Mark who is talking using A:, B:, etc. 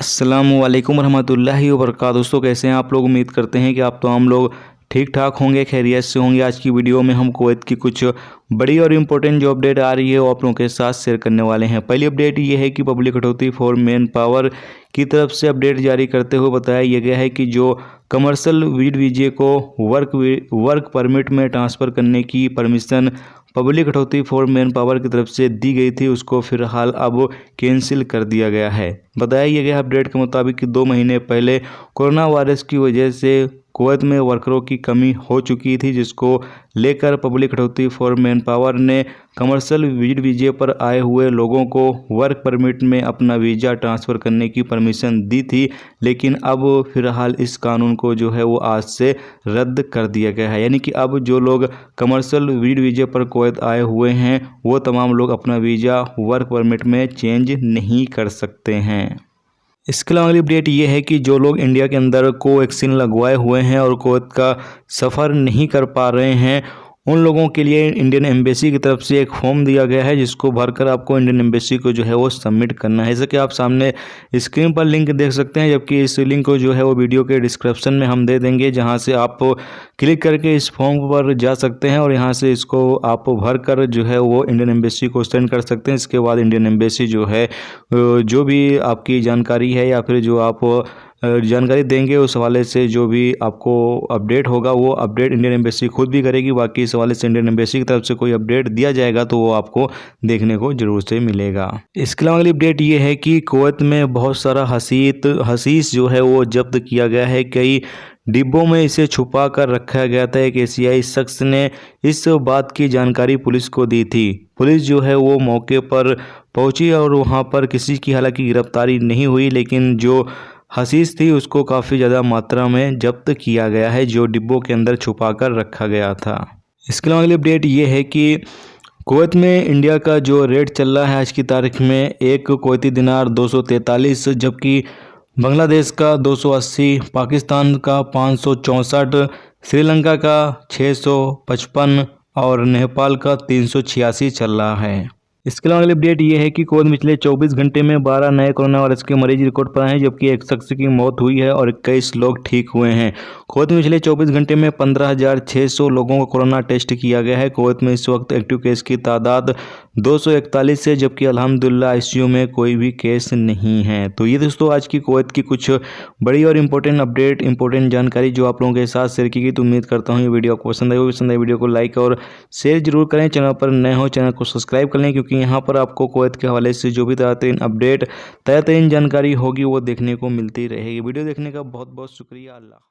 A: अस्सलामुअलैकुम रहमतुल्लाहि व बरकातहू। दोस्तों कैसे हैं आप लोग। उम्मीद करते हैं कि आप हम लोग ठीक ठाक होंगे, खैरियत से होंगे। आज की वीडियो में हम कुवैत की कुछ बड़ी और इम्पोर्टेंट जो अपडेट आ रही है वो आप लोगों के साथ शेयर करने वाले हैं। पहली अपडेट ये है कि पब्लिक कटौती फॉर मैन पावर की तरफ से अपडेट जारी करते हुए बताया यह गया है कि जो कमर्शियल वीजे को वर्क परमिट में ट्रांसफ़र करने की परमिशन पब्लिक कटौती फॉर मैन पावर की तरफ से दी गई थी उसको फिलहाल अब कैंसिल कर दिया गया है। बताया यह गया अपडेट के मुताबिक कि 2 महीने पहले कोरोना वायरस की वजह से कुवैत में वर्करों की कमी हो चुकी थी, जिसको लेकर पब्लिक कटौती फॉर मैन पावर ने कमर्शियल वीजे पर आए हुए लोगों को वर्क परमिट में अपना वीज़ा ट्रांसफ़र करने की परमिशन दी थी। लेकिन अब फिलहाल इस कानून को जो है वो आज से रद्द कर दिया गया है। यानी कि अब जो लोग कमर्शियल वीजे पर कुवैत आए हुए हैं वो तमाम लोग अपना वीज़ा वर्क परमिट में चेंज नहीं कर सकते हैं। इसके अलावा अगली अपडेट ये है कि जो लोग इंडिया के अंदर कोवैक्सीन लगवाए हुए हैं और कुवैत का सफ़र नहीं कर पा रहे हैं उन लोगों के लिए इंडियन एम्बेसी की तरफ से एक फॉर्म दिया गया है, जिसको भरकर आपको इंडियन एम्बेसी को जो है वो सबमिट करना है। जैसे कि आप सामने स्क्रीन पर लिंक देख सकते हैं, जबकि इस लिंक को जो है वो वीडियो के डिस्क्रिप्शन में हम दे देंगे, जहां से आप क्लिक करके इस फॉर्म पर जा सकते हैं और यहां से इसको आप भरकर जो है वो इंडियन एम्बेसी को सेंड कर सकते हैं। इसके बाद इंडियन एम्बेसी जो है जो भी आपकी जानकारी है या फिर जो आप जानकारी देंगे उस हवाले से जो भी आपको अपडेट होगा वो अपडेट इंडियन एम्बेसी खुद भी करेगी। बाकी इस हवाले से इंडियन एम्बेसी की तरफ से कोई अपडेट दिया जाएगा तो वो आपको देखने को जरूर से मिलेगा। इसके अलावा अगली अपडेट ये है कि कुवैत में बहुत सारा हशीश जो है वो जब्त किया गया है। कई डिब्बों में इसे छुपा कर रखा गया था। एक एशियाई शख्स ने इस बात की जानकारी पुलिस को दी थी। पुलिस जो है वो मौके पर पहुंची और वहां पर किसी की हालांकि गिरफ्तारी नहीं हुई, लेकिन जो हशीश थी उसको काफ़ी ज़्यादा मात्रा में जब्त किया गया है, जो डिब्बों के अंदर छुपा कर रखा गया था। इसके अलावा अगली अपडेट ये है कि कुवैत में इंडिया का जो रेट चल रहा है आज की तारीख में, एक कुवैती दिनार 243, जबकि बांग्लादेश का 280, पाकिस्तान का 564, श्रीलंका का 655 और नेपाल का 386 चल रहा है। इसके अलावा अगली अपडेट ये है कि कुवैत में पिछले 24 घंटे में 12 नए कोरोना वायरस के मरीज रिकॉर्ड पर आए हैं, जबकि एक शख्स की मौत हुई है और 21 लोग ठीक हुए हैं। कुवैत में पिछले 24 घंटे में 15,600 लोगों को कोरोना टेस्ट किया गया है। कुवैत में इस वक्त एक्टिव केस की तादाद 241 है, जबकि अल्हम्दुलिल्लाह आईसीयू में कोई भी केस नहीं है। तो ये दोस्तों आज की कुवैत की कुछ बड़ी और इंपॉर्टेंट अपडेट, इंपॉर्टेंट जानकारी जो आप लोगों के साथ शेयर की गई। तो उम्मीद करता हूँ ये वीडियो आपको पसंद आई वीडियो को लाइक और शेयर जरूर करें। चैनल पर नए हो चैनल को सब्सक्राइब कर लें, क्योंकि यहाँ पर आपको कुवैत के हवाले से जो भी ताज़ा तरीन अपडेट, ताज़ा तरीन जानकारी होगी वो देखने को मिलती रहेगी। वीडियो देखने का बहुत बहुत शुक्रिया। अल्लाह।